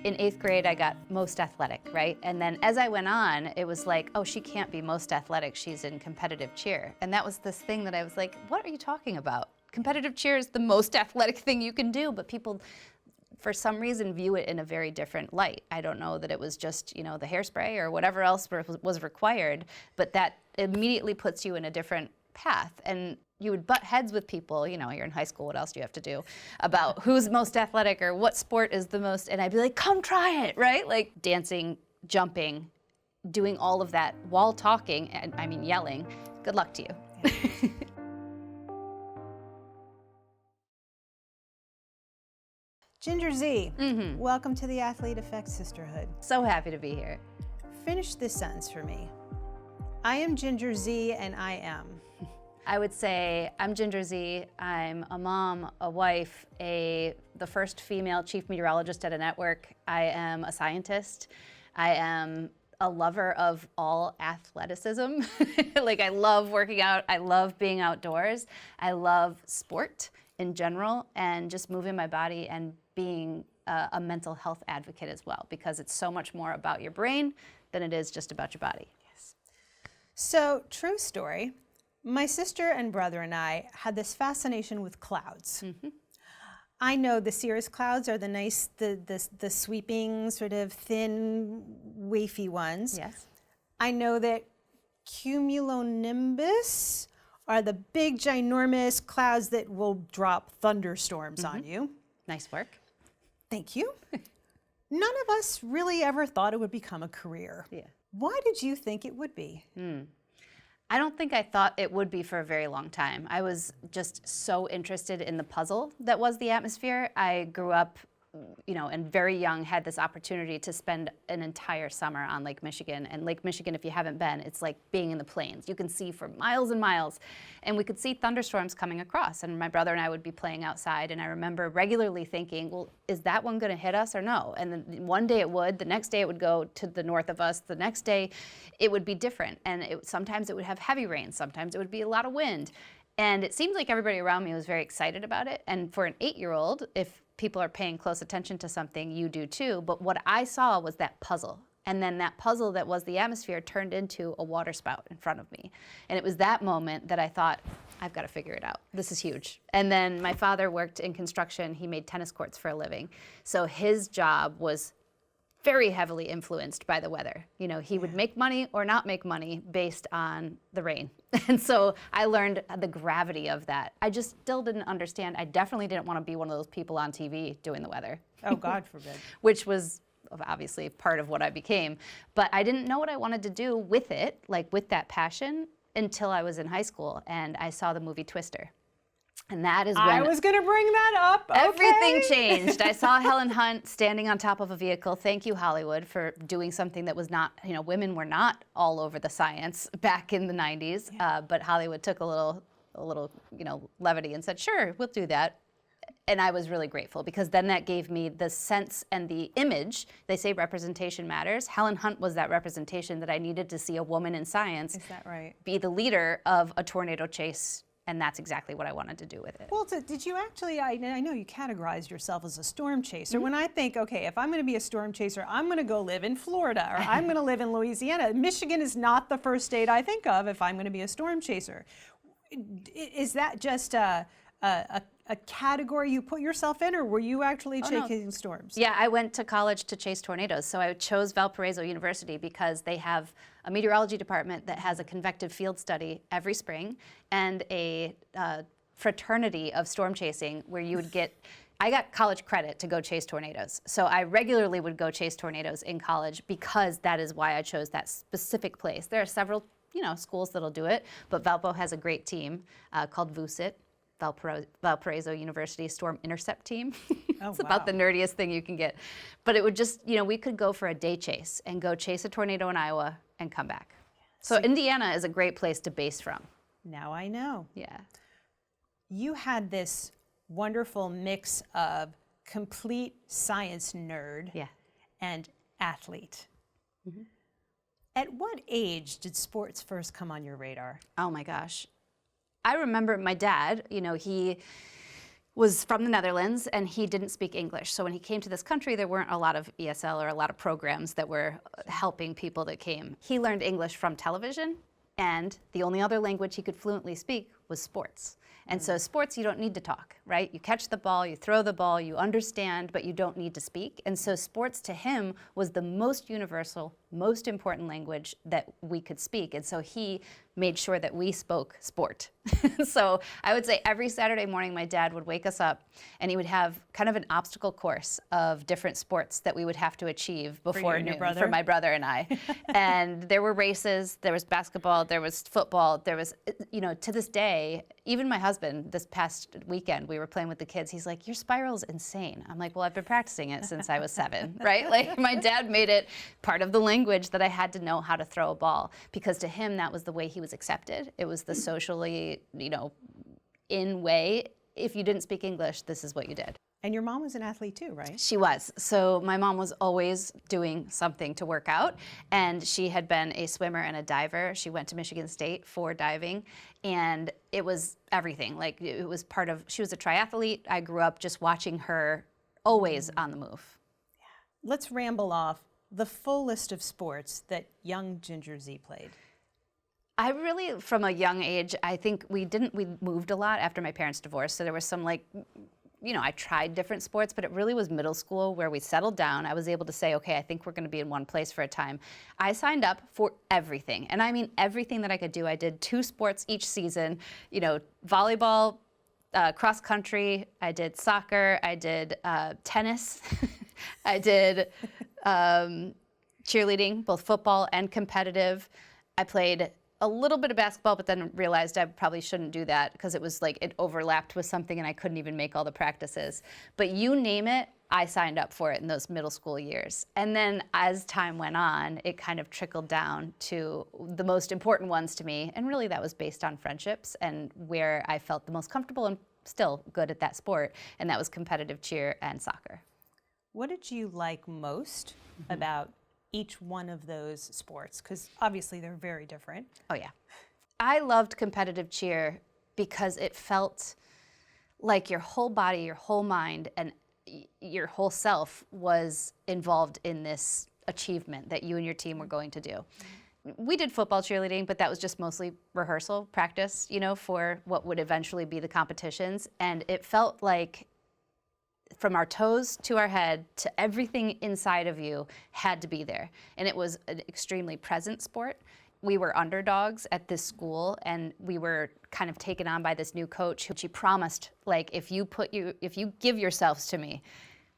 In 8th grade, I got most athletic, right? And then as I went on, it was like, oh, she can't be most athletic, she's in competitive cheer. And that was this thing that I was like, what are you talking about? Competitive cheer is the most athletic thing you can do, but people, for some reason, view it in a very different light. I don't know that it was just, the hairspray or whatever else was required, but that immediately puts you in a different path. And you would butt heads with people, you're in high school, what else do you have to do, about who's most athletic or what sport is the most, and I'd be like, come try it, right? Like dancing, jumping, doing all of that while talking, and I mean yelling. Good luck to you. Ginger Zee, welcome to the Athlete Effect Sisterhood. So happy to be here. Finish this sentence for me. I am Ginger Zee and I am. I would say I'm Ginger Zee. I'm a mom, a wife, the first female chief meteorologist at a network. I am a scientist. I am a lover of all athleticism. Like, I love working out. I love being outdoors. I love sport in general and just moving my body and being a mental health advocate as well, because it's so much more about your brain than it is just about your body. Yes. So, true story. My sister and brother and I had this fascination with clouds. I know the cirrus clouds are the nice, the sweeping, sort of thin, wafy ones. Yes. I know that cumulonimbus are the big, ginormous clouds that will drop thunderstorms on you. Nice work. Thank you. None of us really ever thought it would become a career. Yeah. Why did you think it would be? I don't think I thought it would be for a very long time. I was just so interested in the puzzle that was the atmosphere. I grew up, and very young had this opportunity to spend an entire summer on Lake Michigan. And Lake Michigan, if you haven't been, it's like being in the plains. You can see for miles and miles. And we could see thunderstorms coming across. And my brother and I would be playing outside. And I remember regularly thinking, well, is that one going to hit us or no? And then one day it would. The next day it would go to the north of us. The next day it would be different. And sometimes it would have heavy rain. Sometimes it would be a lot of wind. And it seemed like everybody around me was very excited about it. And for an 8-year-old, if people are paying close attention to something, you do too. But what I saw was that puzzle. And then that puzzle that was the atmosphere turned into a water spout in front of me. And it was that moment that I thought, I've got to figure it out. This is huge. And then my father worked in construction. He made tennis courts for a living. So his job was very heavily influenced by the weather. He would make money or not make money based on the rain. And so I learned the gravity of that. I just still didn't understand. I definitely didn't want to be one of those people on TV doing the weather. Oh, God forbid. Which was obviously part of what I became. But I didn't know what I wanted to do with it, like with that passion, until I was in high school and I saw the movie Twister. And that is when I was going to bring that up. Okay. Everything changed. I saw Helen Hunt standing on top of a vehicle. Thank you, Hollywood, for doing something that was not, women were not all over the science back in the 90s. Yeah. But Hollywood took a little, levity and said, sure, we'll do that. And I was really grateful because then that gave me the sense and the image. They say representation matters. Helen Hunt was that representation that I needed to see a woman in science. Is that right? Be the leader of a tornado chase. And that's exactly what I wanted to do with it. Well, did you actually, I know you categorized yourself as a storm chaser. When I think, okay, if I'm going to be a storm chaser, I'm going to go live in Florida or I'm going to live in Louisiana. Michigan is not the first state I think of if I'm going to be a storm chaser. Is that just a category you put yourself in, or were you actually chasing storms? Yeah, I went to college to chase tornadoes. So I chose Valparaiso University because they have a meteorology department that has a convective field study every spring and a fraternity of storm chasing where you would get, I got college credit to go chase tornadoes. So I regularly would go chase tornadoes in college because that is why I chose that specific place. There are several, schools that'll do it, but Valpo has a great team called VUSIT. Valparaiso University Storm Intercept Team. It's about the nerdiest thing you can get. But it would just, we could go for a day chase and go chase a tornado in Iowa and come back. So Indiana is a great place to base from. Now I know. Yeah. You had this wonderful mix of complete science nerd and athlete. At what age did sports first come on your radar? Oh my gosh. I remember my dad, he was from the Netherlands, and he didn't speak English. So when he came to this country, there weren't a lot of ESL or a lot of programs that were helping people that came. He learned English from television, and the only other language he could fluently speak was sports. And so sports, you don't need to talk, right? You catch the ball, you throw the ball, you understand, but you don't need to speak. And so sports to him was the most universal, most important language that we could speak. And so he made sure that we spoke sport. So I would say every Saturday morning, my dad would wake us up and he would have kind of an obstacle course of different sports that we would have to achieve before noon for my brother and I. And there were races, there was basketball, there was football, there was, you know, to this day, even my husband, this past weekend, we were playing with the kids. He's like, your spiral's insane. I'm like, well, I've been practicing it since I was 7, right? Like my dad made it part of the language that I had to know how to throw a ball, because to him, that was the way he was accepted. It was the socially, you know, in way. If you didn't speak English, this is what you did. And your mom was an athlete too, right? She was. So my mom was always doing something to work out, and she had been a swimmer and a diver. She went to Michigan State for diving, and it was everything. Like it was part of, she was a triathlete. I grew up just watching her always on the move. Let's ramble off the full list of sports that young Ginger Zee played. I really, from a young age, I think we moved a lot after my parents' divorce. So there was some like, you know, I tried different sports, but it really was middle school where we settled down. I was able to say, okay, I think we're going to be in one place for a time. I signed up for everything. And I mean, everything that I could do. I did 2 sports each season, you know, volleyball, cross country. I did soccer. I did tennis. I did cheerleading, both football and competitive. I played a little bit of basketball, but then realized I probably shouldn't do that because it was like it overlapped with something and I couldn't even make all the practices. But you name it, I signed up for it in those middle school years. And then as time went on, it kind of trickled down to the most important ones to me. And really that was based on friendships and where I felt the most comfortable and still good at that sport. And that was competitive cheer and soccer. What did you like most about each one of those sports? Because obviously they're very different. Oh yeah. I loved competitive cheer because it felt like your whole body, your whole mind, and your whole self was involved in this achievement that you and your team were going to do. We did football cheerleading, but that was just mostly rehearsal, practice, you know, for what would eventually be the competitions. And it felt like from our toes to our head to everything inside of you had to be there. And it was an extremely present sport. We were underdogs at this school, and we were kind of taken on by this new coach who she promised, like, if you give yourselves to me,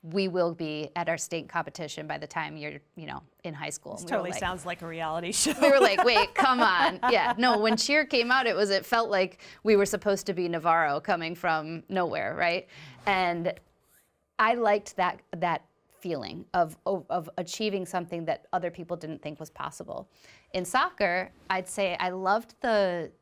we will be at our state competition by the time you're, you know, in high school. This totally sounds like a reality show. We were like, wait, come on. Yeah, no, when cheer came out, it felt like we were supposed to be Navarro coming from nowhere, right? And I liked that feeling of achieving something that other people didn't think was possible. In soccer, I'd say I loved the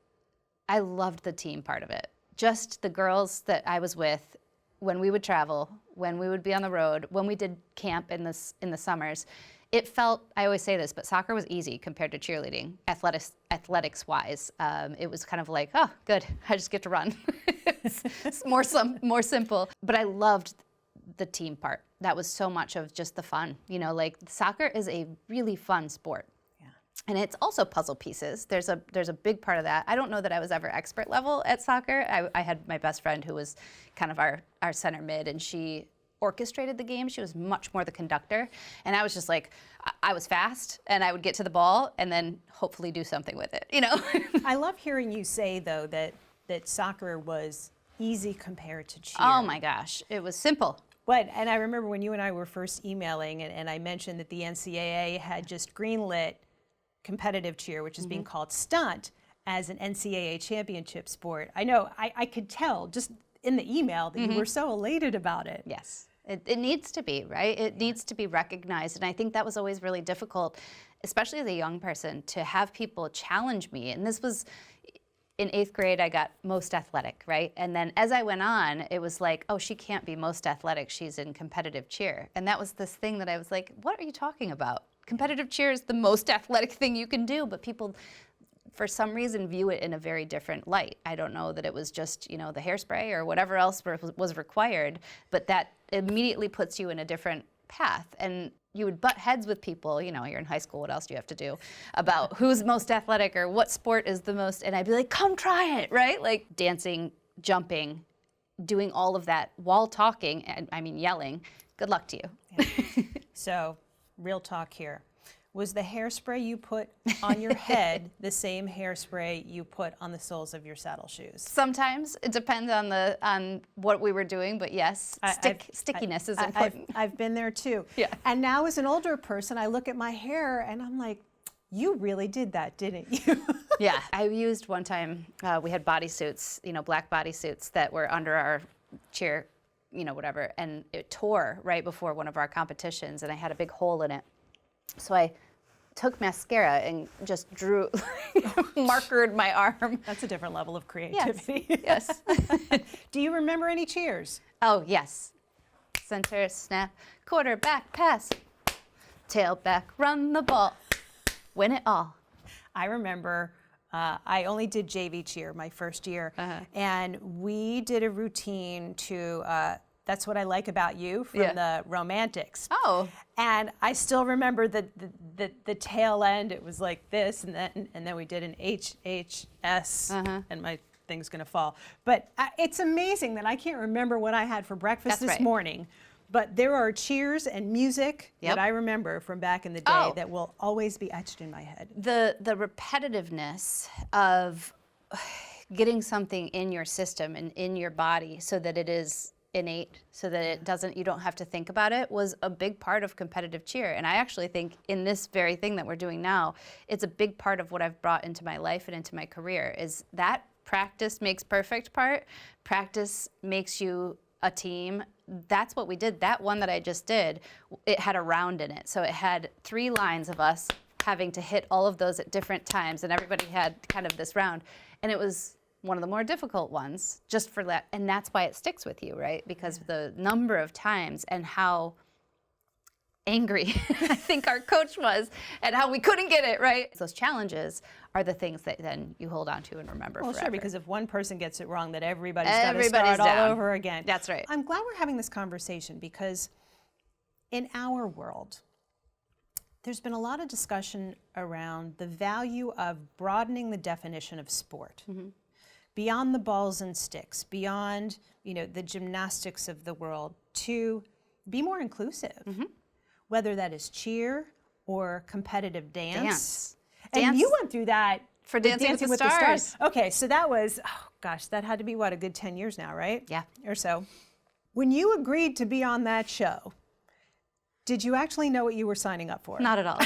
team part of it. Just the girls that I was with when we would travel, when we would be on the road, when we did camp in the summers. It felt, I always say this, but soccer was easy compared to cheerleading, athletics-wise. It was kind of like, oh, good, I just get to run. It's more simple. But I loved the team part. That was so much of just the fun. You know, like soccer is a really fun sport. Yeah. And it's also puzzle pieces. There's a big part of that. I don't know that I was ever expert level at soccer. I had my best friend who was kind of our center mid, and she orchestrated the game. She was much more the conductor. And I was just like, I was fast and I would get to the ball and then hopefully do something with it, you know? I love hearing you say though that soccer was easy compared to cheer. Oh my gosh, it was simple. And I remember when you and I were first emailing, and I mentioned that the NCAA had just greenlit competitive cheer, which is being called stunt, as an NCAA championship sport. I know, I could tell just in the email that you were so elated about it. Yes, it needs to be, right? It needs to be recognized. And I think that was always really difficult, especially as a young person, to have people challenge me. And this was, in 8th grade, I got most athletic, right? And then as I went on, it was like, oh, she can't be most athletic. She's in competitive cheer. And that was this thing that I was like, what are you talking about? Competitive cheer is the most athletic thing you can do, but people for some reason, view it in a very different light. I don't know that it was just, the hairspray or whatever else was required, but that immediately puts you in a different path. And you would butt heads with people, you're in high school, what else do you have to do, about who's most athletic or what sport is the most, and I'd be like, come try it, right? Like dancing, jumping, doing all of that while talking, and I mean yelling. Good luck to you. Yeah. So, real talk here. Was the hairspray you put on your head the same hairspray you put on the soles of your saddle shoes? Sometimes it depends on what we were doing, but yes, stickiness is important. I've been there too. Yeah. And now as an older person, I look at my hair and I'm like, you really did that, didn't you? Yeah, I used one time, we had bodysuits, black bodysuits that were under our cheer, whatever, and it tore right before one of our competitions, and I had a big hole in it. So I took mascara and just drew, markered my arm. That's a different level of creativity. Yes. Do you remember any cheers? Oh, yes. Center, snap, quarterback, pass, tailback, run the ball, win it all. I remember I only did JV cheer my first year, and we did a routine to That's What I Like About You from the Romantics. Oh. And I still remember the tail end. It was like this, and then we did an HHS, and my thing's gonna fall. But it's amazing that I can't remember what I had for breakfast this morning. But there are cheers and music that I remember from back in the day that will always be etched in my head. The repetitiveness of getting something in your system and in your body so that it is innate, so that you don't have to think about it, was a big part of competitive cheer. And I actually think in this very thing that we're doing now, it's a big part of what I've brought into my life and into my career, is that practice makes perfect part. Practice makes you a team. That's what we did. That one that I just did, it had a round in it. So it had 3 lines of us having to hit all of those at different times, and everybody had kind of this round. And it was one of the more difficult ones, just for that. And that's why it sticks with you, right? Because of the number of times and how angry I think our coach was and how we couldn't get it right. Those challenges are the things that then you hold on to and remember forever. Sure, because if one person gets it wrong, then everybody's got to start all over again. That's right. I'm glad we're having this conversation because in our world, there's been a lot of discussion around the value of broadening the definition of sport. Beyond the balls and sticks, beyond the gymnastics of the world, to be more inclusive. Whether that is cheer or competitive dance. And you went through that for Dancing with the Stars. Okay, so that was, that had to be a good 10 years now, right? Yeah. Or so. When you agreed to be on that show, did you actually know what you were signing up for? Not at all.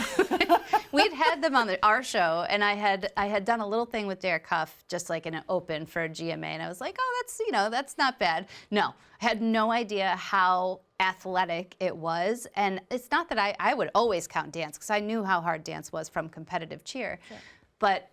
We'd had them on our show, and I had done a little thing with Derek Huff, just like in an open for GMA, and I was like, oh, that's not bad. No, I had no idea how athletic it was, and it's not that I would always count dance, because I knew how hard dance was from competitive cheer, but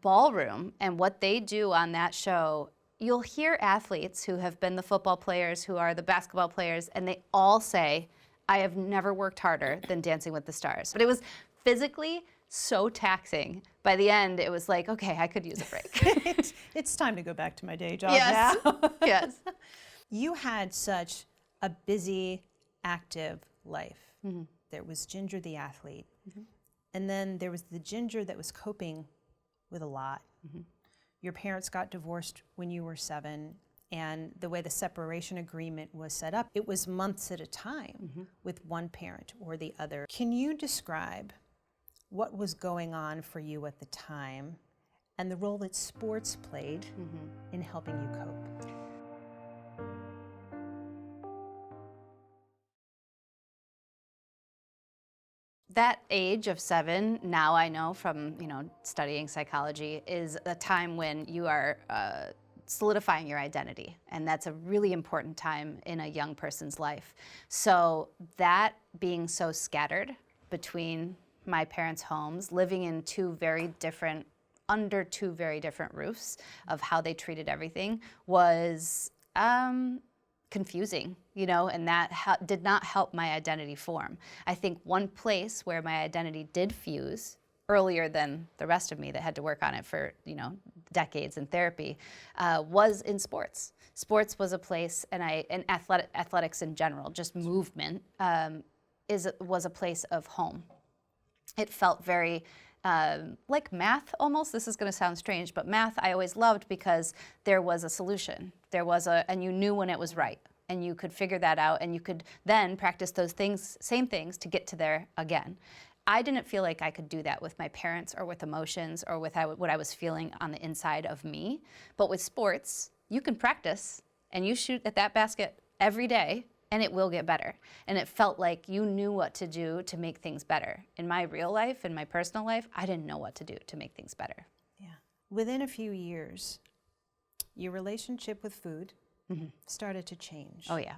ballroom and what they do on that show, you'll hear athletes who have been the football players, who are the basketball players, and they all say, I have never worked harder than Dancing with the Stars. But it was physically so taxing. By the end, it was like, okay, I could use a break. It's time to go back to my day job now. Yes. You had such a busy, active life. There was Ginger the athlete. And then there was the Ginger that was coping with a lot. Your parents got divorced when you were 7. And the way the separation agreement was set up, it was months at a time with one parent or the other. Can you describe what was going on for you at the time and the role that sports played in helping you cope? That age of 7, now I know from studying psychology, is a time when you are solidifying your identity, and that's a really important time in a young person's life. So that being so scattered between my parents' homes, living in under two very different roofs of how they treated everything, was confusing, and that did not help my identity form. I think one place where my identity did fuse earlier than the rest of me that had to work on it for, decades in therapy, was in sports. Sports was a place, and athletics in general, just movement, was a place of home. It felt very like math almost. This is going to sound strange, but math I always loved because there was a solution. And you knew when it was right, and you could figure that out, and you could then practice those same things to get to there again. I didn't feel like I could do that with my parents or with emotions or with what I was feeling on the inside of me. But with sports, you can practice and you shoot at that basket every day and it will get better. And it felt like you knew what to do to make things better. In my real life, in my personal life, I didn't know what to do to make things better. Yeah. Within a few years, your relationship with food started to change. Oh, yeah.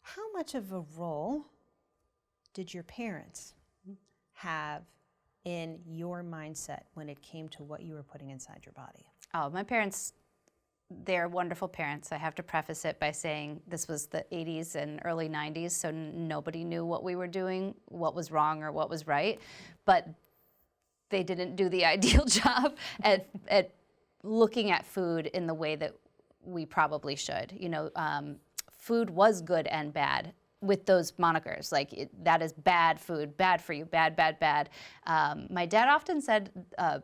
How much of a role did your parents have in your mindset when it came to what you were putting inside your body? Oh, my parents, they're wonderful parents. I have to preface it by saying this was the 80s and early 90s, so nobody knew what we were doing, what was wrong or what was right. But they didn't do the ideal job at looking at food in the way that we probably should. Food was good and bad with those monikers, like that is bad food, bad for you, bad, bad, bad. My dad often said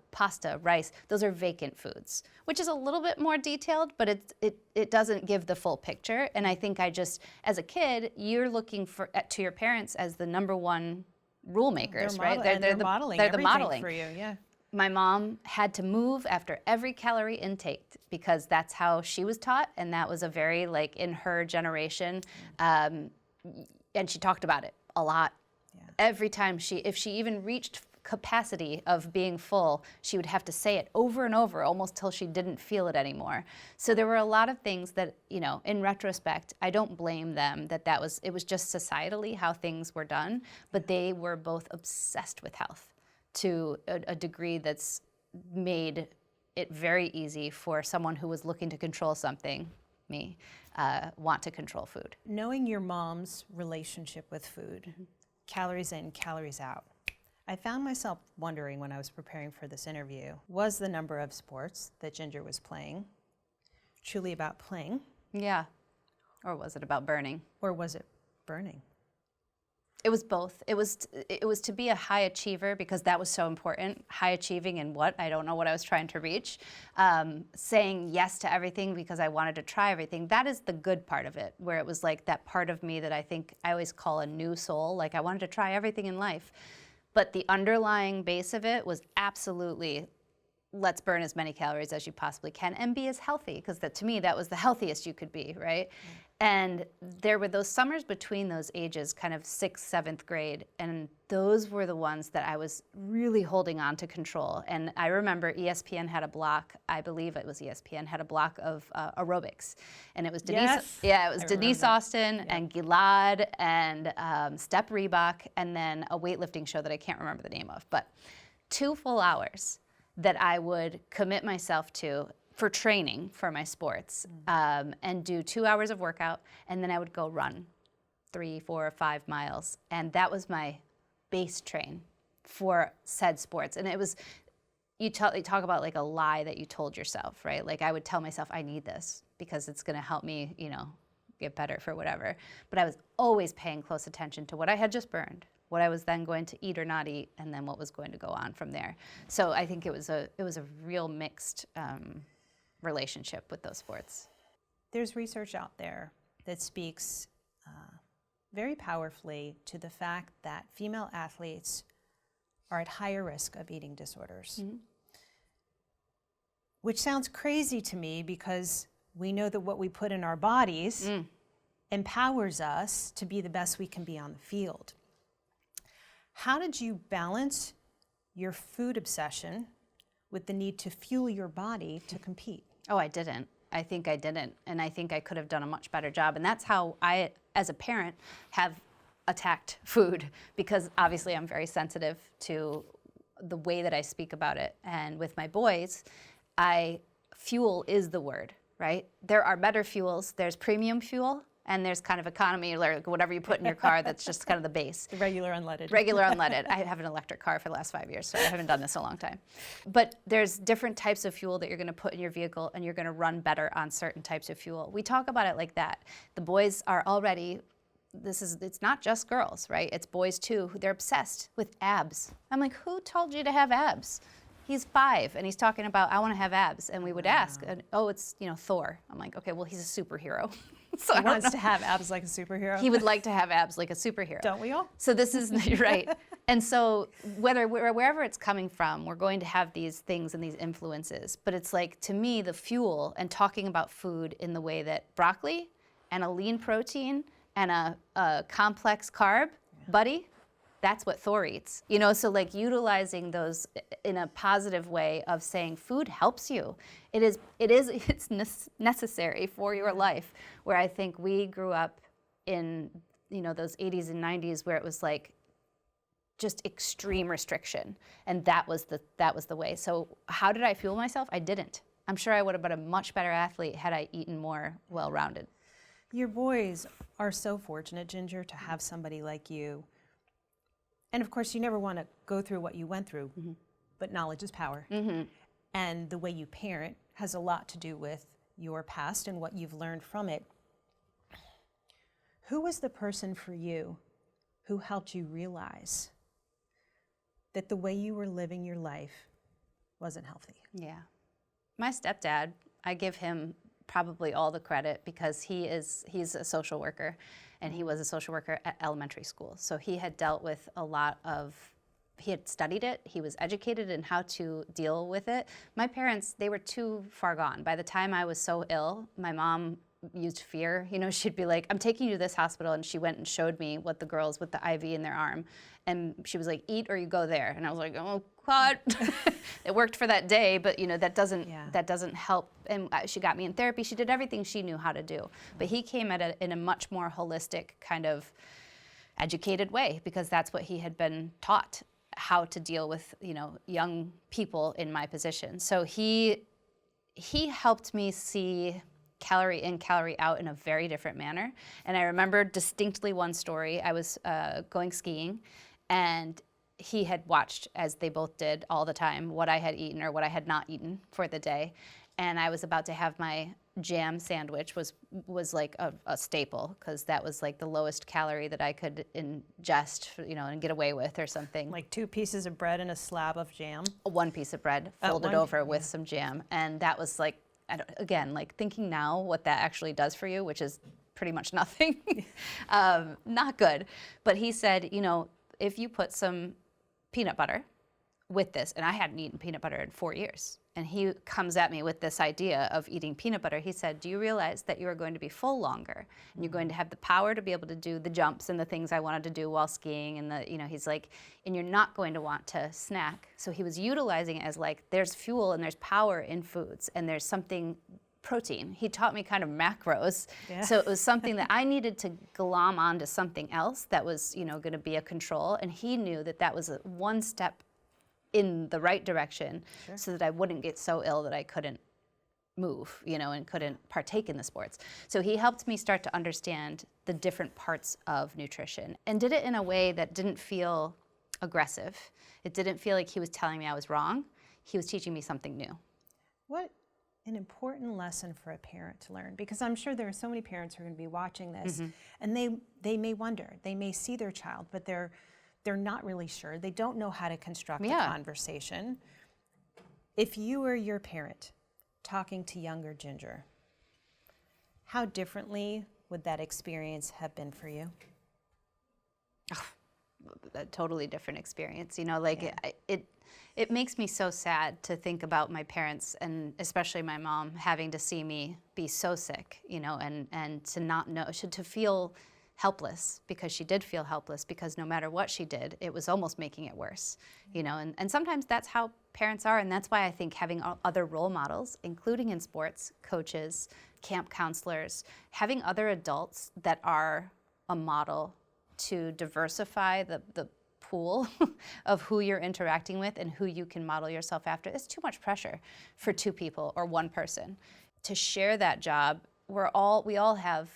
pasta, rice, those are vacant foods, which is a little bit more detailed, but it doesn't give the full picture. And I think as a kid, you're looking to your parents as the number one rule makers, right? They're modeling everything for you, yeah. My mom had to move after every calorie intake because that's how she was taught, and that was a very, in her generation, and she talked about it a lot. Yeah. Every time if she even reached capacity of being full, she would have to say it over and over, almost till she didn't feel it anymore. So there were a lot of things that, in retrospect, I don't blame them it was just societally how things were done, but they were both obsessed with health to a degree that's made it very easy for someone who was looking to control something, me, want to control food. Knowing your mom's relationship with food, calories in, calories out, I found myself wondering when I was preparing for this interview, was the number of sports that Ginger was playing truly about playing? Yeah. Or was it about burning? Or was it burning? It was both. It was to be a high achiever because that was so important. High achieving in what? I don't know what I was trying to reach. Saying yes to everything because I wanted to try everything. That is the good part of it, where it was like that part of me that I think I always call a new soul. Like I wanted to try everything in life. But the underlying base of it was absolutely, let's burn as many calories as you possibly can and be as healthy, because to me that was the healthiest you could be, right? And there were those summers between those ages, kind of 6th, 7th grade, and those were the ones that I was really holding on to control. And I remember ESPN had a block, I believe it was ESPN, had a block of aerobics. And it was Denise Austin and Gilad and Step Reebok, and then a weightlifting show that I can't remember the name of. But 2 full hours that I would commit myself to for training for my sports, and do 2 hours of workout, and then I would go run 3, 4, 5 miles. And that was my base train for said sports. And it was, you talk about like a lie that you told yourself, right? Like I would tell myself, I need this because it's gonna help me, get better for whatever. But I was always paying close attention to what I had just burned, what I was then going to eat or not eat, and then what was going to go on from there. So I think it was a real mixed relationship with those sports. There's research out there that speaks very powerfully to the fact that female athletes are at higher risk of eating disorders, which sounds crazy to me because we know that what we put in our bodies empowers us to be the best we can be on the field. How did you balance your food obsession with the need to fuel your body to compete? Oh, I didn't. I think I didn't. And I think I could have done a much better job. And that's how I, as a parent, have attacked food, because obviously I'm very sensitive to the way that I speak about it. And with my boys, fuel is the word, right? There are better fuels. There's premium fuel, and there's kind of economy, like whatever you put in your car that's just kind of the base. The regular unleaded. Regular unleaded. I have an electric car for the last 5 years, so I haven't done this in a long time. But there's different types of fuel that you're going to put in your vehicle, and you're going to run better on certain types of fuel. We talk about it like that. The boys are already, it's not just girls, right? It's boys too, who they're obsessed with abs. I'm like, who told you to have abs? He's 5 and he's talking about, I want to have abs. And we would ask, and, oh, it's, Thor. I'm like, okay, well, he's a superhero. So He wants to have abs like a superhero. He would like to have abs like a superhero. Don't we all? So this is right. And so wherever it's coming from, we're going to have these things and these influences. But it's like, to me, the fuel and talking about food in the way that broccoli and a lean protein and a complex carb, buddy, that's what Thor eats. So like utilizing those in a positive way of saying food helps you. It's necessary for your life. Where I think we grew up in, those 80s and 90s where it was like just extreme restriction. And that was the way. So how did I fuel myself? I didn't. I'm sure I would have been a much better athlete had I eaten more well-rounded. Your boys are so fortunate, Ginger, to have somebody like you. And of course, you never want to go through what you went through, but knowledge is power. And the way you parent has a lot to do with your past and what you've learned from it. Who was the person for you who helped you realize that the way you were living your life wasn't healthy? Yeah. My stepdad, I give him probably all the credit because he's a social worker, and he was a social worker at elementary school. So he had dealt with he had studied it, he was educated in how to deal with it. My parents, they were too far gone. By the time I was so ill, my mom used fear. She'd be like, I'm taking you to this hospital, and she went and showed me what the girls with the IV in their arm. And she was like, eat or you go there. And I was like, oh God. It worked for that day, but that doesn't help. And she got me in therapy. She did everything she knew how to do. But he came at it in a much more holistic kind of educated way, because that's what he had been taught, how to deal with, young people in my position. So he helped me see calorie in, calorie out in a very different manner. And I remember distinctly one story. I was going skiing, and he had watched, as they both did all the time, what I had eaten or what I had not eaten for the day. And I was about to have my jam sandwich, was like a staple, because that was like the lowest calorie that I could ingest, and get away with or something. Like 2 pieces of bread and a slab of jam? 1 piece of bread folded over with some jam. And that was like, again, like thinking now what that actually does for you, which is pretty much nothing, not good. But he said, if you put some peanut butter with this, and I hadn't eaten peanut butter in 4 years, and he comes at me with this idea of eating peanut butter. He said, do you realize that you are going to be full longer, and you're going to have the power to be able to do the jumps and the things I wanted to do while skiing, and he's like, and you're not going to want to snack. So he was utilizing it as like, there's fuel and there's power in foods, and there's something protein. He taught me kind of macros. Yeah. So it was something that I needed to glom onto something else that was, going to be a control. And he knew that that was one step in the right direction, so that I wouldn't get so ill that I couldn't move, and couldn't partake in the sports. So he helped me start to understand the different parts of nutrition, and did it in a way that didn't feel aggressive. It didn't feel like he was telling me I was wrong. He was teaching me something new. What an important lesson for a parent to learn, because I'm sure there are so many parents who are going to be watching this, and they may wonder, they may see their child, but they're not really sure. They don't know how to construct a conversation. If you were your parent talking to younger Ginger, how differently would that experience have been for you? Oh, a totally different experience. It makes me so sad to think about my parents, and especially my mom, having to see me be so sick, and to not know, to feel helpless, because she did feel helpless, because no matter what she did, it was almost making it worse, and sometimes that's how parents are, and that's why I think having other role models, including in sports, coaches, camp counselors, having other adults that are a model to diversify the pool of who you're interacting with and who you can model yourself after. It's too much pressure for 2 people or 1 person. To share that job, we all have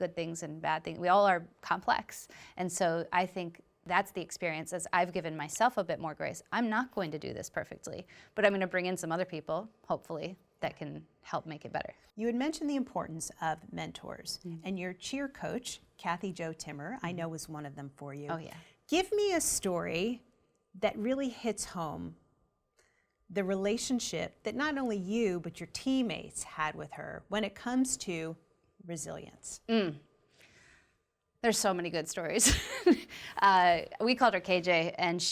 good things and bad things. We all are complex. And so I think that's the experience as I've given myself a bit more grace. I'm not going to do this perfectly, but I'm going to bring in some other people, hopefully, that can help make it better. You had mentioned the importance of mentors, and your cheer coach, Kathy Jo Timmer, I know was one of them for you. Oh, yeah. Give me a story that really hits home the relationship that not only you, but your teammates had with her when it comes to resilience. There's so many good stories. We called her KJ, and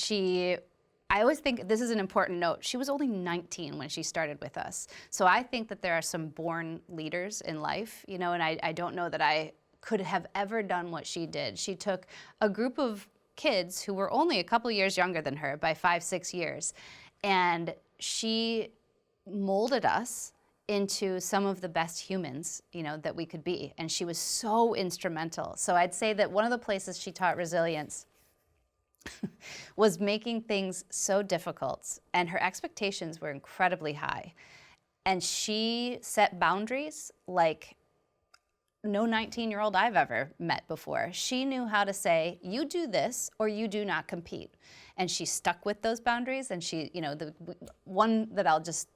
I always think this is an important note. She was only 19 when she started with us. So I think that there are some born leaders in life, and I don't know that I could have ever done what she did. She took a group of kids who were only a couple years younger than her by 5-6 years, and she molded us into some of the best humans, that we could be. And she was so instrumental. So I'd say that one of the places she taught resilience was making things so difficult, and her expectations were incredibly high. And she set boundaries like no 19-year-old I've ever met before. She knew how to say, you do this or you do not compete. And she stuck with those boundaries. And she, the one that I'll just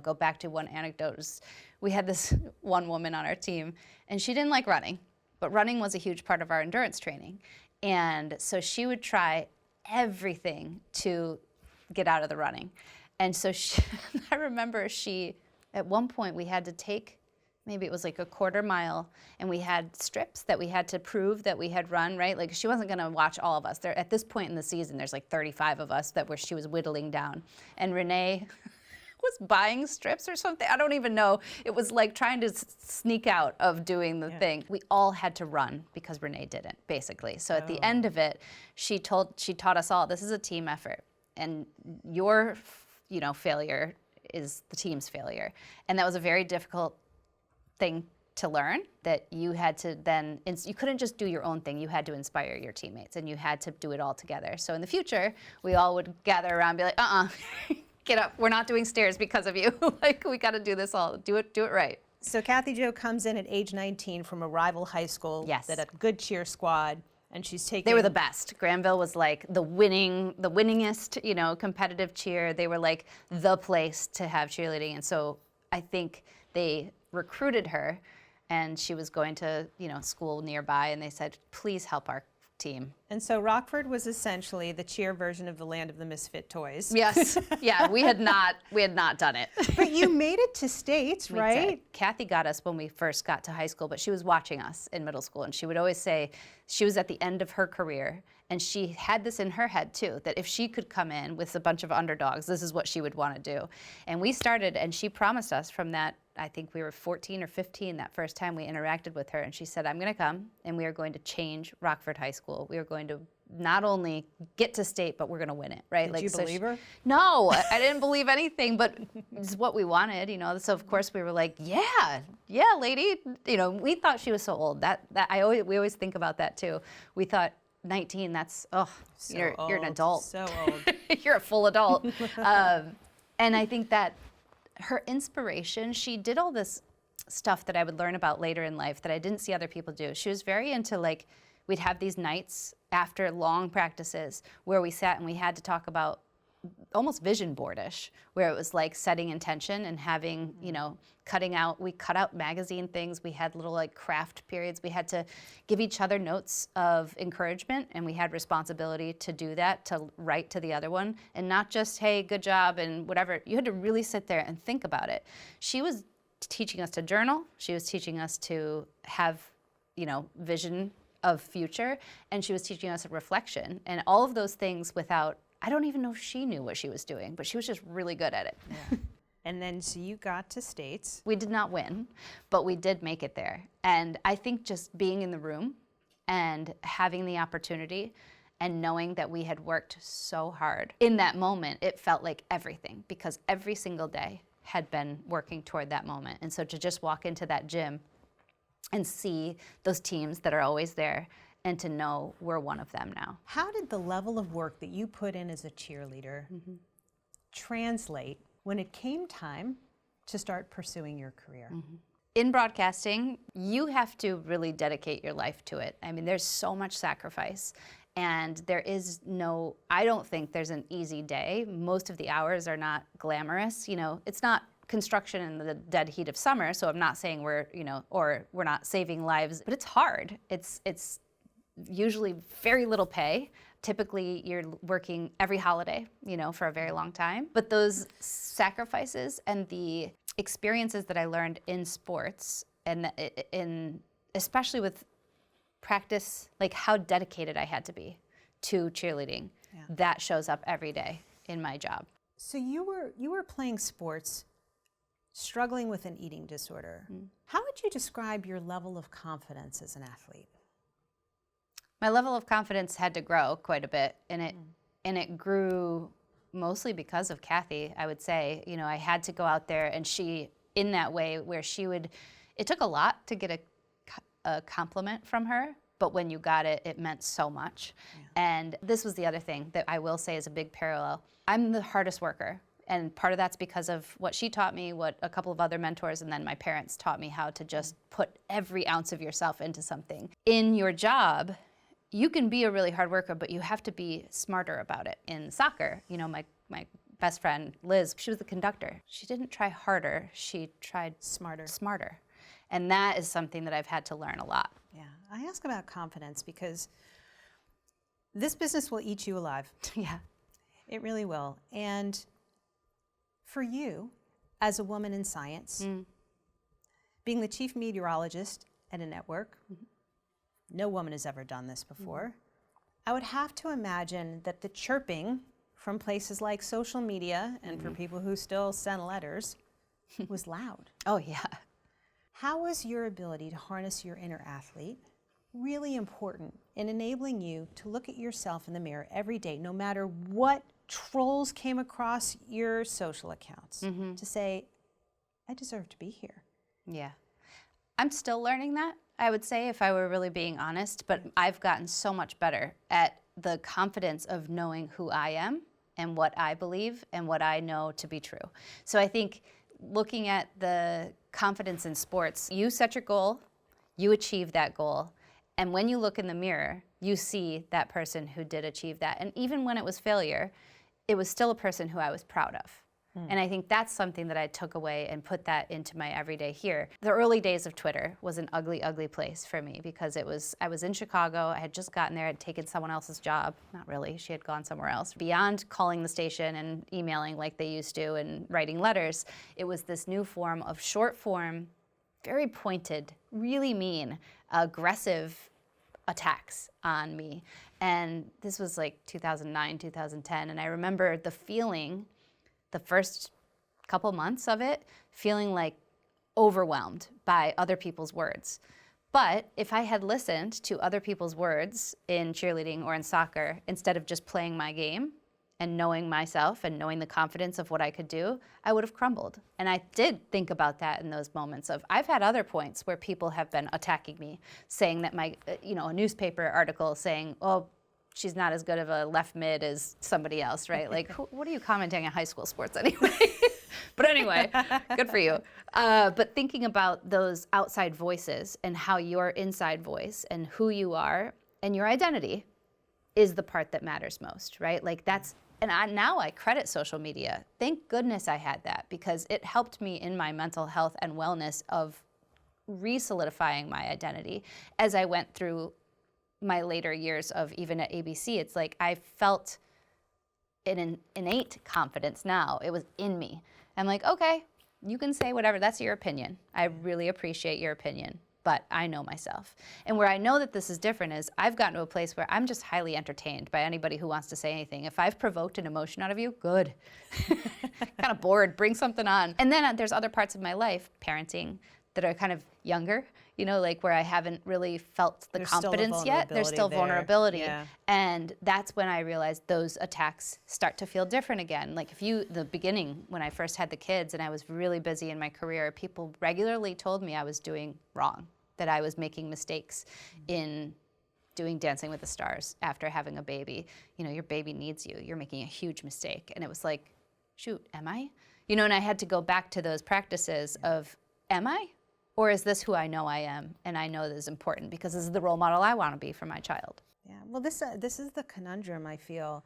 go back to, one anecdote is we had this one woman on our team, and she didn't like running, but running was a huge part of our endurance training. And so she would try everything to get out of the running. And so I remember at one point we had to take, maybe it was like a quarter mile, and we had strips that we had to prove that we had run, right? Like she wasn't gonna watch all of us. At this point in the season, there's like 35 of us she was whittling down. And Renee was buying strips or something. I don't even know. It was like trying to sneak out of doing the thing. We all had to run because Renee didn't, basically. So at the end of it, she taught us all, this is a team effort, and your failure is the team's failure. And that was a very difficult thing to learn, that you had to then, you couldn't just do your own thing, you had to inspire your teammates, and you had to do it all together. So in the future, we all would gather around and be like, get up, we're not doing stairs because of you. Like, we gotta do this all, do it right. So Kathy Jo comes in at age 19 from a rival high school. Yes. That a good cheer squad, and she's taking... They were the best. Granville was like the winningest, competitive cheer. They were like the place to have cheerleading. And so I think they recruited her, and she was going to, school nearby, and they said, please help our team. And so Rockford was essentially the cheer version of the land of the misfit toys. Yes. Yeah, we had not done it. But you made it to states, We right? did. Kathy got us when we first got to high school, but she was watching us in middle school, and she would always say she was at the end of her career, and she had this in her head too, that if she could come in with a bunch of underdogs, this is what she would want to do. And we started, and she promised us from that, I think we were 14 or 15 that first time we interacted with her, and she said, I'm going to come, and we are going to change Rockford High School. We are going to not only get to state, but we're going to win it, right? Did you believe her? No, I didn't believe anything, but it's what we wanted, So of course we were like, yeah, lady. We thought she was so old. We always think about that too. We thought 19. That's you're an adult. So old. You're a full adult. And I think that her inspiration, she did all this stuff that I would learn about later in life that I didn't see other people do. She was very into we'd have these nights after long practices where we sat and we had to talk about almost vision boardish, where it was like setting intention and having, we cut out magazine things. We had little craft periods. We had to give each other notes of encouragement, and we had responsibility to do that, to write to the other one, and not just, hey, good job and whatever. You had to really sit there and think about it. She was teaching us to journal. She was teaching us to have, vision of future, and she was teaching us a reflection, and all of those things without, I don't even know if she knew what she was doing, but she was just really good at it. Yeah. And then, so you got to states. We did not win, but we did make it there. And I think just being in the room and having the opportunity and knowing that we had worked so hard, in that moment, it felt like everything, because every single day had been working toward that moment. And so to just walk into that gym and see those teams that are always there, and to know we're one of them now. How did the level of work that you put in as a cheerleader translate when it came time to start pursuing your career? in broadcasting, you have to really dedicate your life to it. I mean, there's so much sacrifice. And there is no, I don't think there's an easy day. Most of the hours are not glamorous. You know, it's not construction in the dead heat of summer, so I'm not saying we're, you know, or we're not saving lives, but it's hard. It's usually very little pay. Typically, you're working every holiday, you know, for a very long time. But those sacrifices and the experiences that I learned in sports, and especially with practice, like how dedicated I had to be to cheerleading, that shows up every day in my job. So you were playing sports, struggling with an eating disorder. How would you describe your level of confidence as an athlete? My level of confidence had to grow quite a bit, and it grew mostly because of Kathy, I would say. You know, I had to go out there, and she, in that way where she would, it took a lot to get a compliment from her, but when you got it, it meant so much. And this was the other thing that I will say is a big parallel. I'm the hardest worker. And part of that's because of what she taught me, what a couple of other mentors, and then my parents taught me how to just put every ounce of yourself into something. In your job, you can be a really hard worker, but you have to be smarter about it. In soccer, you know, my best friend, Liz, she was the conductor. She didn't try harder, she tried smarter. And that is something that I've had to learn a lot. Yeah, I ask about confidence because this business will eat you alive. Yeah. It really will. And for you, as a woman in science, being the chief meteorologist at a network, no woman has ever done this before. I would have to imagine that the chirping from places like social media and for people who still send letters was loud. Oh, yeah. How was your ability to harness your inner athlete really important in enabling you to look at yourself in the mirror every day, no matter what trolls came across your social accounts, to say, I deserve to be here? Yeah. I'm still learning that, I would say, if I were really being honest, but I've gotten so much better at the confidence of knowing who I am and what I believe and what I know to be true. So I think looking at the confidence in sports, you set your goal, you achieve that goal, and when you look in the mirror, you see that person who did achieve that. And even when it was failure, it was still a person who I was proud of. And I think that's something that I took away and put that into my everyday here. The early days of Twitter was an ugly, ugly place for me because I was in Chicago, I had just gotten there, I'd taken someone else's job. Not really, she had gone somewhere else. Beyond calling the station and emailing like they used to and writing letters, it was this new form of short form, very pointed, really mean, aggressive attacks on me. And this was like 2009, 2010, and I remember the feeling, the first couple months of it, feeling like overwhelmed by other people's words. But if I had listened to other people's words in cheerleading or in soccer, instead of just playing my game and knowing myself and knowing the confidence of what I could do, I would have crumbled. And I did think about that in those moments of, I've had other points where people have been attacking me, saying that a newspaper article saying, oh, she's not as good of a left mid as somebody else, right? Like, what are you commenting on high school sports anyway? But anyway, good for you. But thinking about those outside voices and how your inside voice and who you are and your identity is the part that matters most, right? Like that's, and now I credit social media. Thank goodness I had that because it helped me in my mental health and wellness of re-solidifying my identity as I went through my later years of even at ABC. It's like I felt an innate confidence now. It was in me. I'm like, okay, you can say whatever. That's your opinion. I really appreciate your opinion, but I know myself. And where I know that this is different is I've gotten to a place where I'm just highly entertained by anybody who wants to say anything. If I've provoked an emotion out of you, good. Kind of bored, bring something on. And then there's other parts of my life, parenting, that are kind of younger, you know, like where I haven't really felt the confidence yet. There's still vulnerability. Yeah. And that's when I realized those attacks start to feel different again. Like the beginning, when I first had the kids and I was really busy in my career, people regularly told me I was doing wrong, that I was making mistakes in doing Dancing with the Stars after having a baby. You know, your baby needs you. You're making a huge mistake. And it was like, shoot, am I? You know, and I had to go back to those practices of, am I? Or is this who I know I am and I know that is important because this is the role model I want to be for my child? Yeah, well, this is the conundrum, I feel.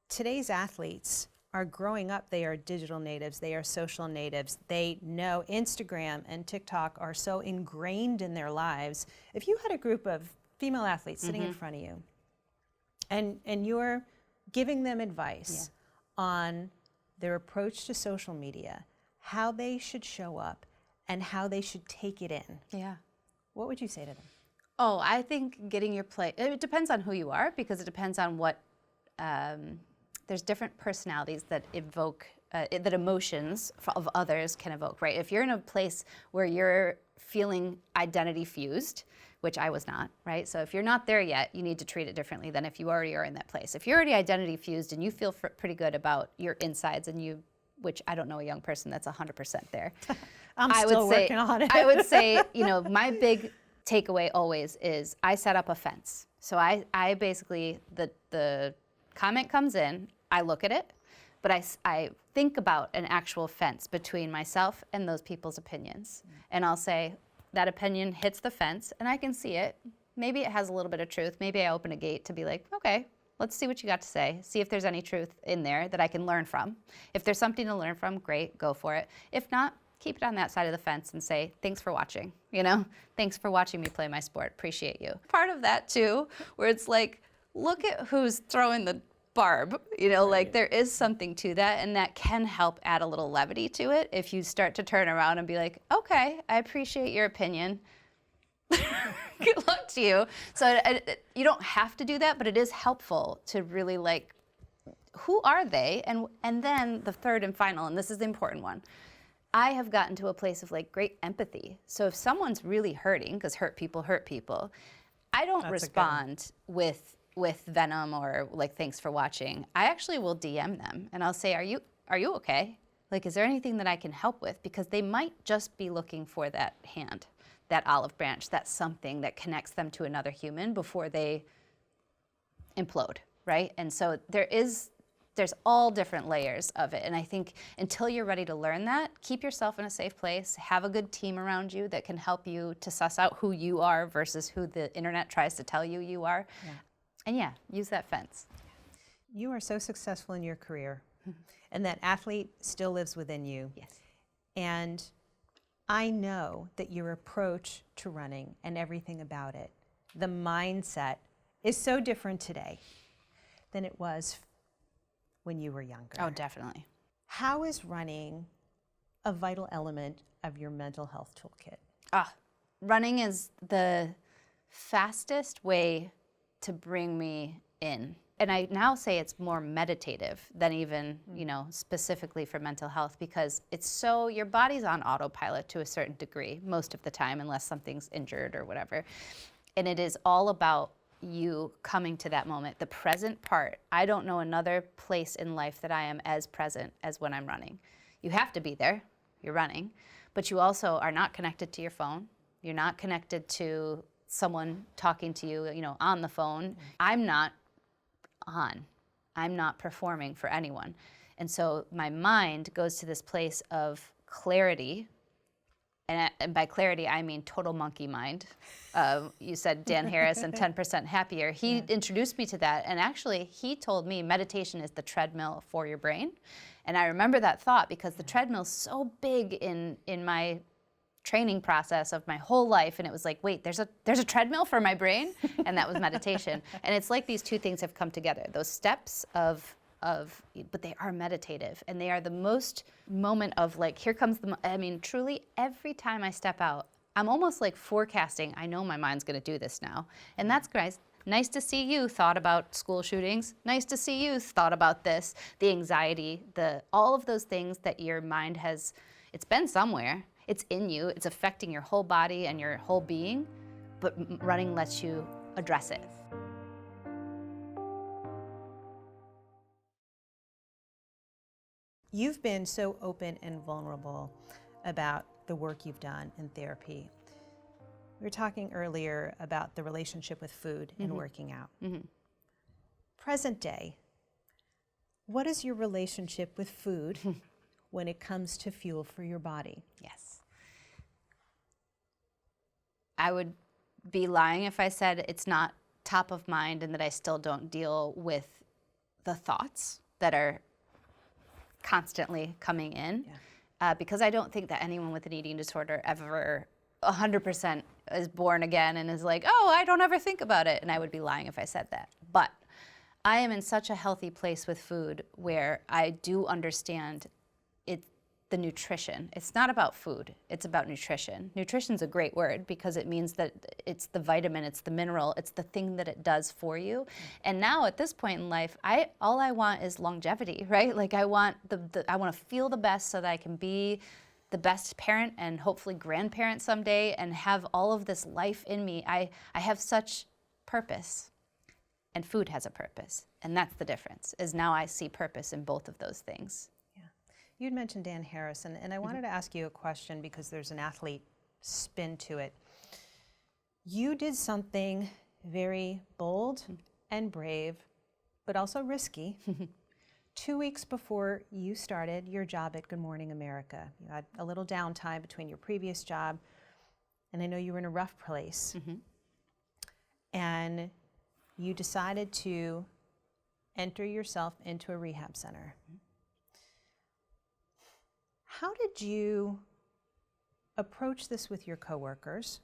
Today's athletes are growing up, they are digital natives, they are social natives. They know Instagram and TikTok are so ingrained in their lives. If you had a group of female athletes sitting in front of you and you're giving them advice on their approach to social media, how they should show up and how they should take it in, what would you say to them? Oh, I think getting your play, it depends on who you are because it depends on what, there's different personalities that evoke, that emotions of others can evoke, right? If you're in a place where you're feeling identity fused, which I was not, right? So if you're not there yet, you need to treat it differently than if you already are in that place. If you're already identity fused and you feel pretty good about your insides and you, which I don't know a young person that's 100% there. I'm still working on it. I would say, you know, my big takeaway always is I set up a fence. So I basically, the comment comes in, I look at it, but I think about an actual fence between myself and those people's opinions. And I'll say, that opinion hits the fence and I can see it. Maybe it has a little bit of truth. Maybe I open a gate to be like, okay, let's see what you got to say. See if there's any truth in there that I can learn from. If there's something to learn from, great, go for it. If not, keep it on that side of the fence and say, thanks for watching, you know? Thanks for watching me play my sport, appreciate you. Part of that too, where it's like, look at who's throwing the barb, you know, like there is something to that and that can help add a little levity to it if you start to turn around and be like, okay, I appreciate your opinion. Good luck to you. So you don't have to do that, but it is helpful to really like, who are they? And then the third and final, and this is the important one, I have gotten to a place of like great empathy. So if someone's really hurting, because hurt people, I don't respond with venom or like thanks for watching. I actually will DM them and I'll say, are you okay? Like, is there anything that I can help with? Because they might just be looking for that hand, that olive branch, that something that connects them to another human before they implode, right? And so there's all different layers of it. And I think until you're ready to learn that, keep yourself in a safe place, have a good team around you that can help you to suss out who you are versus who the internet tries to tell you you are. Yeah. And yeah, use that fence. You are so successful in your career and that athlete still lives within you. Yes. And I know that your approach to running and everything about it, the mindset is so different today than it was when you were younger. Oh, definitely. How is running a vital element of your mental health toolkit? Running is the fastest way to bring me in. And I now say it's more meditative than even, you know, specifically for mental health because it's so, your body's on autopilot to a certain degree most of the time unless something's injured or whatever. And it is all about you coming to that moment, the present part. I don't know another place in life that I am as present as when I'm running. You have to be there, you're running, but you also are not connected to your phone. You're not connected to someone talking to you, you know, on the phone. I'm not on. I'm not performing for anyone. And so my mind goes to this place of clarity. And by clarity, I mean total monkey mind. You said Dan Harris and 10% happier. He introduced me to that. And actually, he told me meditation is the treadmill for your brain. And I remember that thought because the treadmill's so big in my training process of my whole life, and it was like, wait, there's a treadmill for my brain, and that was meditation. And it's like these two things have come together. Those steps but they are meditative, and they are the most moment of like, here comes I mean, truly, every time I step out, I'm almost like forecasting, I know my mind's gonna do this now. And that's guys, nice to see you thought about school shootings. Nice to see you thought about this, the anxiety, all of those things that your mind has, it's been somewhere. It's in you, it's affecting your whole body and your whole being, but running lets you address it. You've been so open and vulnerable about the work you've done in therapy. We were talking earlier about the relationship with food and working out. Present day, what is your relationship with food when it comes to fuel for your body? Yes. I would be lying if I said it's not top of mind and that I still don't deal with the thoughts that are constantly coming in. Because I don't think that anyone with an eating disorder ever 100% is born again and is like, oh, I don't ever think about it. And I would be lying if I said that. But I am in such a healthy place with food where I do understand the nutrition. It's not about food, it's about nutrition. Nutrition's a great word because it means that it's the vitamin, it's the mineral, it's the thing that it does for you. And now at this point in life, all I want is longevity, right? Like I want I want to feel the best so that I can be the best parent and hopefully grandparent someday and have all of this life in me. I have such purpose, and food has a purpose. And that's the difference, is now I see purpose in both of those things. You'd mentioned Dan Harris, and I wanted to ask you a question because there's an athlete spin to it. You did something very bold and brave, but also risky. 2 weeks before you started your job at Good Morning America, you had a little downtime between your previous job, and I know you were in a rough place. And you decided to enter yourself into a rehab center. How did you approach this with your coworkers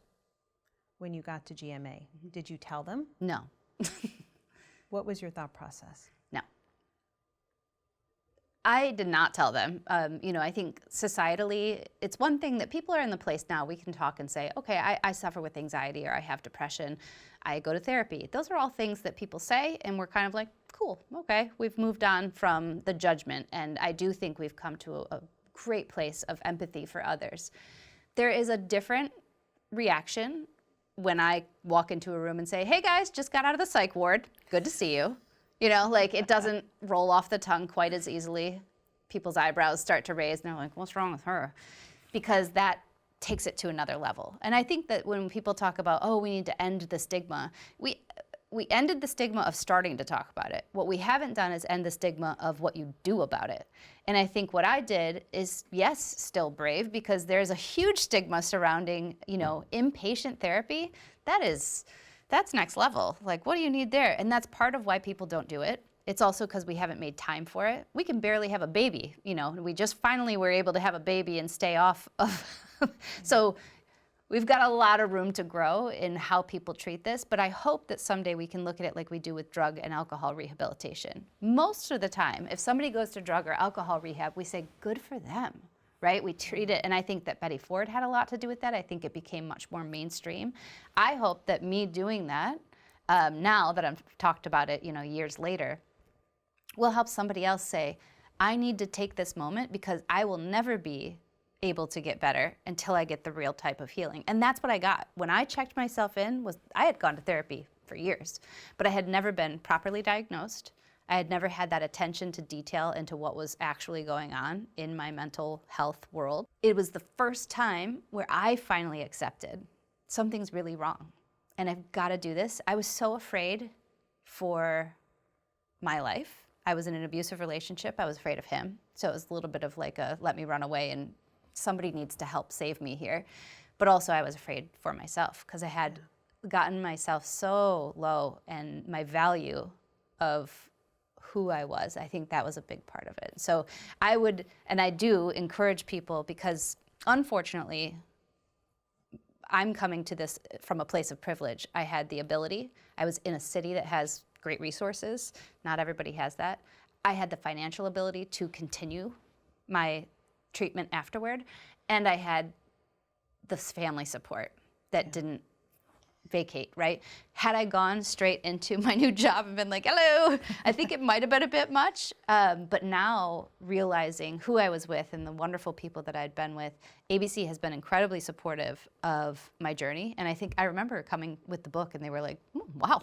when you got to GMA? Did you tell them? No. What was your thought process? No. I did not tell them. I think societally, it's one thing that people are in the place now. We can talk and say, okay, I suffer with anxiety or I have depression. I go to therapy. Those are all things that people say, and we're kind of like, cool, okay. We've moved on from the judgment, and I do think we've come to a great place of empathy for others. There is a different reaction when I walk into a room and say, hey guys, just got out of the psych ward. Good to see you. Like it doesn't roll off the tongue quite as easily. People's eyebrows start to raise and they're like, what's wrong with her? Because that takes it to another level. And I think that when people talk about, oh, we need to end the stigma, we ended the stigma of starting to talk about it. What we haven't done is end the stigma of what you do about it. And I think what I did is, yes, still brave, because there's a huge stigma surrounding, inpatient therapy. That's next level. Like, what do you need there? And that's part of why people don't do it. It's also because we haven't made time for it. We can barely have a baby, we just finally were able to have a baby and stay off of. So we've got a lot of room to grow in how people treat this, but I hope that someday we can look at it like we do with drug and alcohol rehabilitation. Most of the time, if somebody goes to drug or alcohol rehab, we say, good for them, right? We treat it, and I think that Betty Ford had a lot to do with that. I think it became much more mainstream. I hope that me doing that, now that I've talked about it, years later, will help somebody else say, I need to take this moment because I will never be able to get better until I get the real type of healing. And that's what I got. When I checked myself in, I had gone to therapy for years, but I had never been properly diagnosed. I had never had that attention to detail into what was actually going on in my mental health world. It was the first time where I finally accepted something's really wrong and I've got to do this. I was so afraid for my life. I was in an abusive relationship. I was afraid of him. So it was a little bit of like a let me run away and somebody needs to help save me here. But also I was afraid for myself because I had gotten myself so low and my value of who I was. I think that was a big part of it. So I would, and I do encourage people because unfortunately, I'm coming to this from a place of privilege. I had the ability. I was in a city that has great resources. Not everybody has that. I had the financial ability to continue my treatment afterward, and I had this family support that didn't vacate, right? Had I gone straight into my new job and been like, hello, I think it might have been a bit much, but now realizing who I was with and the wonderful people that I'd been with, ABC has been incredibly supportive of my journey, and I think I remember coming with the book and they were like, wow.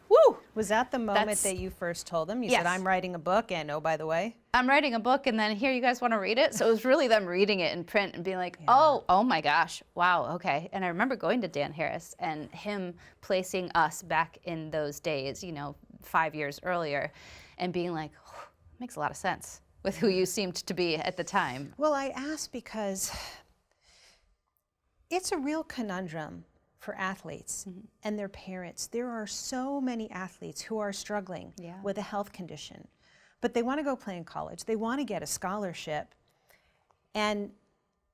Woo! Was that the moment that you first told them? You Yes. said, I'm writing a book, and oh, by the way? I'm writing a book, and then here, you guys want to read it? So it was really them reading it in print and being like, oh my gosh, wow, okay. And I remember going to Dan Harris and him placing us back in those days, 5 years earlier, and being like, oh, makes a lot of sense with who you seemed to be at the time. Well, I asked because it's a real conundrum for athletes and their parents. There are so many athletes who are struggling with a health condition, but they want to go play in college. They want to get a scholarship, and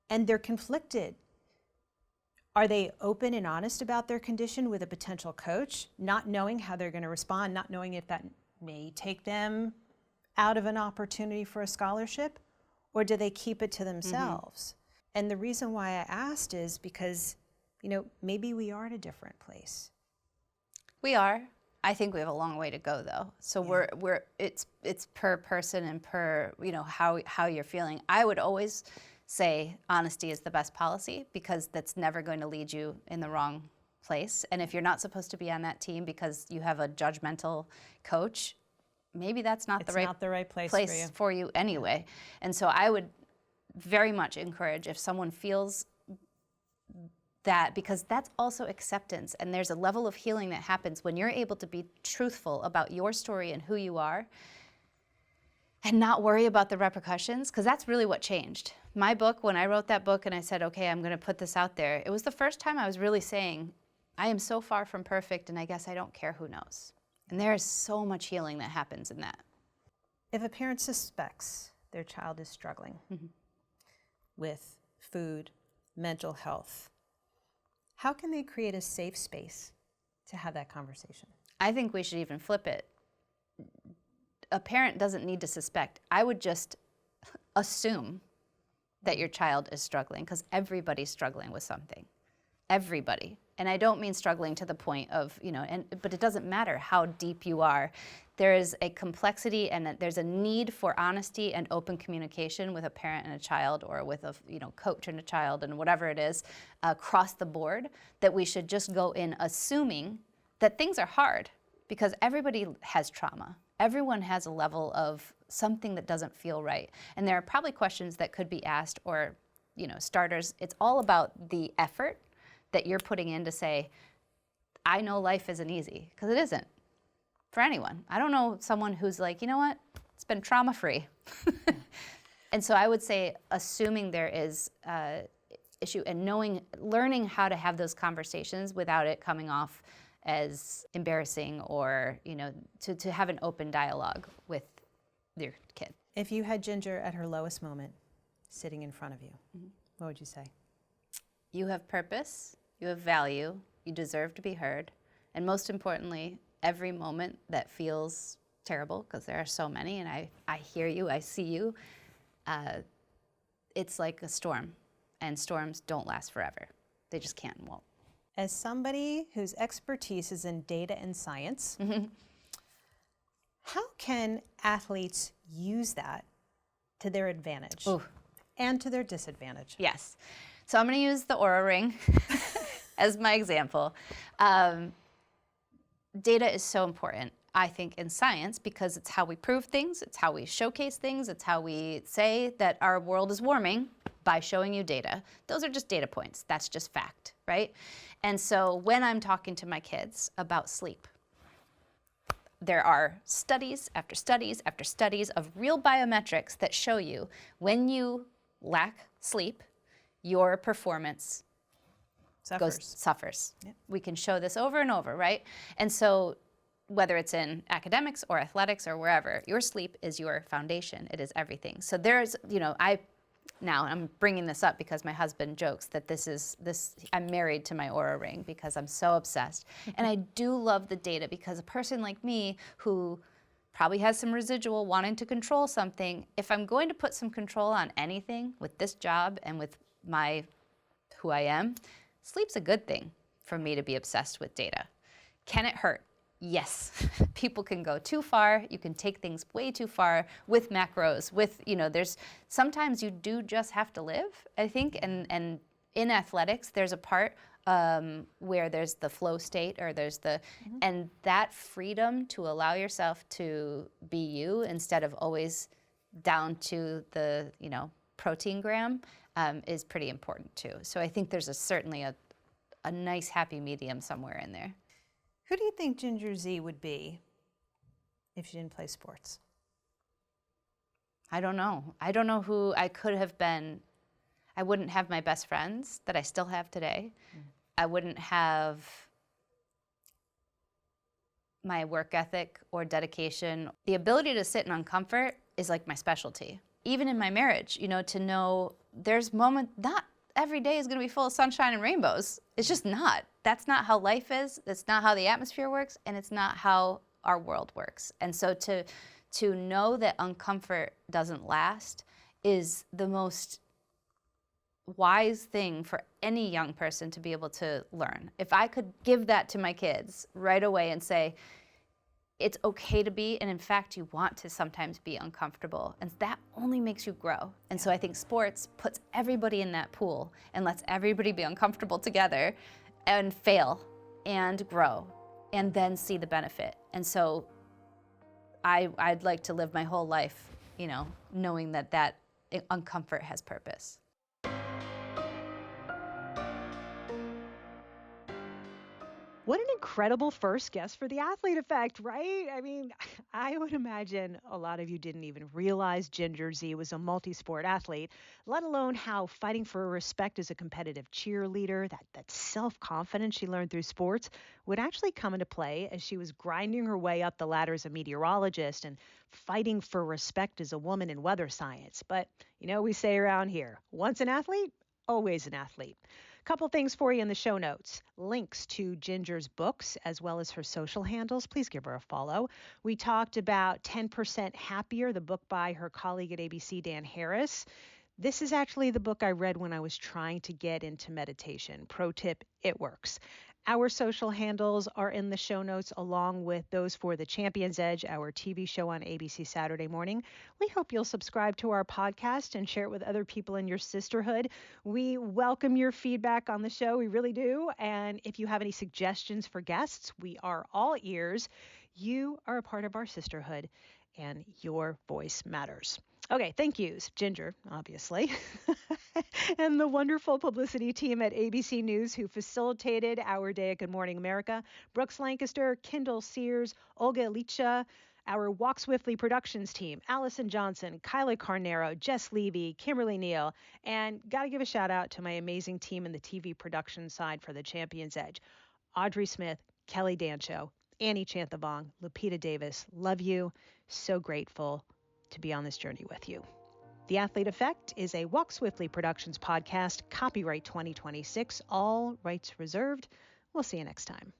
they're conflicted. Are they open and honest about their condition with a potential coach, not knowing how they're going to respond, not knowing if that may take them out of an opportunity for a scholarship, or do they keep it to themselves? And the reason why I asked is because, you know, maybe we are at a different place. We are. I think we have a long way to go, though. So it's per person and per, you know, how you're feeling. I would always say honesty is the best policy, because that's never going to lead you in the wrong place. And if you're not supposed to be on that team because you have a judgmental coach, maybe that's not the right place for you anyway. And so I would very much encourage, if someone feels that, because that's also acceptance, and there's a level of healing that happens when you're able to be truthful about your story and who you are and not worry about the repercussions, because that's really what changed. My book, when I wrote that book and I said, okay, I'm going to put this out there, it was the first time I was really saying, I am so far from perfect, and I guess I don't care who knows. And there is so much healing that happens in that. If a parent suspects their child is struggling with food, mental health, how can they create a safe space to have that conversation? I think we should even flip it. A parent doesn't need to suspect. I would just assume that your child is struggling, because everybody's struggling with something. Everybody. And I don't mean struggling to the point of, you know, but it doesn't matter how deep you are. There is a complexity, and there's a need for honesty and open communication with a parent and a child, or with a, you know, coach and a child, and whatever it is, across the board, that we should just go in assuming that things are hard, because everybody has trauma. Everyone has a level of something that doesn't feel right. And there are probably questions that could be asked, or, you know, starters. It's all about the effort that you're putting in to say, I know life isn't easy, because it isn't for anyone. I don't know someone who's like, you know what, it's been trauma-free. And so I would say, assuming there is issue, and learning how to have those conversations without it coming off as embarrassing, or, you know, to have an open dialogue with your kid. If you had Ginger at her lowest moment sitting in front of you, what would you say? You have purpose, you have value, you deserve to be heard, and most importantly, every moment that feels terrible, because there are so many, and I hear you, I see you, it's like a storm, and storms don't last forever. They just can't and won't. As somebody whose expertise is in data and science, how can athletes use that to their advantage and to their disadvantage? Yes. So I'm going to use the Oura Ring as my example. Data is so important, I think, in science, because it's how we prove things, it's how we showcase things, it's how we say that our world is warming by showing you data. Those are just data points. That's just fact, right? And so when I'm talking to my kids about sleep, there are studies after studies after studies of real biometrics that show you when you lack sleep, your performance suffers. Yep. We can show this over and over, right? And so whether it's in academics or athletics or wherever, your sleep is your foundation. It is everything. So there's, you know, now I'm bringing this up because my husband jokes that I'm married to my Oura Ring because I'm so obsessed. And I do love the data, because a person like me who probably has some residual wanting to control something, if I'm going to put some control on anything with this job and with who I am, sleep's a good thing for me to be obsessed with data. Can it hurt? Yes. People can go too far. You can take things way too far with macros, sometimes you do just have to live, I think, and in athletics, there's a part where there's the flow state, or there's and that freedom to allow yourself to be you instead of always down to the, protein gram is pretty important too. So I think there's certainly a nice happy medium somewhere in there. Who do you think Ginger Zee would be if she didn't play sports? I don't know. I don't know who I could have been. I wouldn't have my best friends that I still have today. I wouldn't have my work ethic or dedication. The ability to sit in uncomfort is like my specialty. Even in my marriage, to know there's moments, not every day is going to be full of sunshine and rainbows. It's just not. That's not how life is. That's not how the atmosphere works, and it's not how our world works. And so to know that uncomfort doesn't last is the most wise thing for any young person to be able to learn. If I could give that to my kids right away and say, it's okay to be, and in fact, you want to sometimes be uncomfortable, and that only makes you grow. And so I think sports puts everybody in that pool and lets everybody be uncomfortable together and fail and grow and then see the benefit. And so I'd like to live my whole life, knowing that uncomfort has purpose. What an incredible first guest for the Athlete Effect, right? I mean, I would imagine a lot of you didn't even realize Ginger Zee was a multisport athlete, let alone how fighting for respect as a competitive cheerleader, that self-confidence she learned through sports, would actually come into play as she was grinding her way up the ladder as a meteorologist and fighting for respect as a woman in weather science. But, we say around here, once an athlete, always an athlete. Couple things for you in the show notes. Links to Ginger's books as well as her social handles. Please give her a follow. We talked about 10% Happier, the book by her colleague at ABC, Dan Harris. This is actually the book I read when I was trying to get into meditation. Pro tip, it works. Our social handles are in the show notes along with those for The Champion's Edge, our TV show on ABC Saturday morning. We hope you'll subscribe to our podcast and share it with other people in your sisterhood. We welcome your feedback on the show. We really do. And if you have any suggestions for guests, we are all ears. You are a part of our sisterhood, and your voice matters. Okay, thank yous, Ginger, obviously, and the wonderful publicity team at ABC News who facilitated our day at Good Morning America. Brooks Lancaster, Kendall Sears, Olga Elicha, our Walk Swiftly Productions team, Allison Johnson, Kyla Carnero, Jess Levy, Kimberly Neal, and got to give a shout out to my amazing team in the TV production side for The Champion's Edge. Audrey Smith, Kelly Dancho, Annie Chanthavong, Lupita Davis, love you, so grateful to be on this journey with you. The Athlete Effect is a Walk Swiftly Productions podcast, copyright 2026, all rights reserved. We'll see you next time.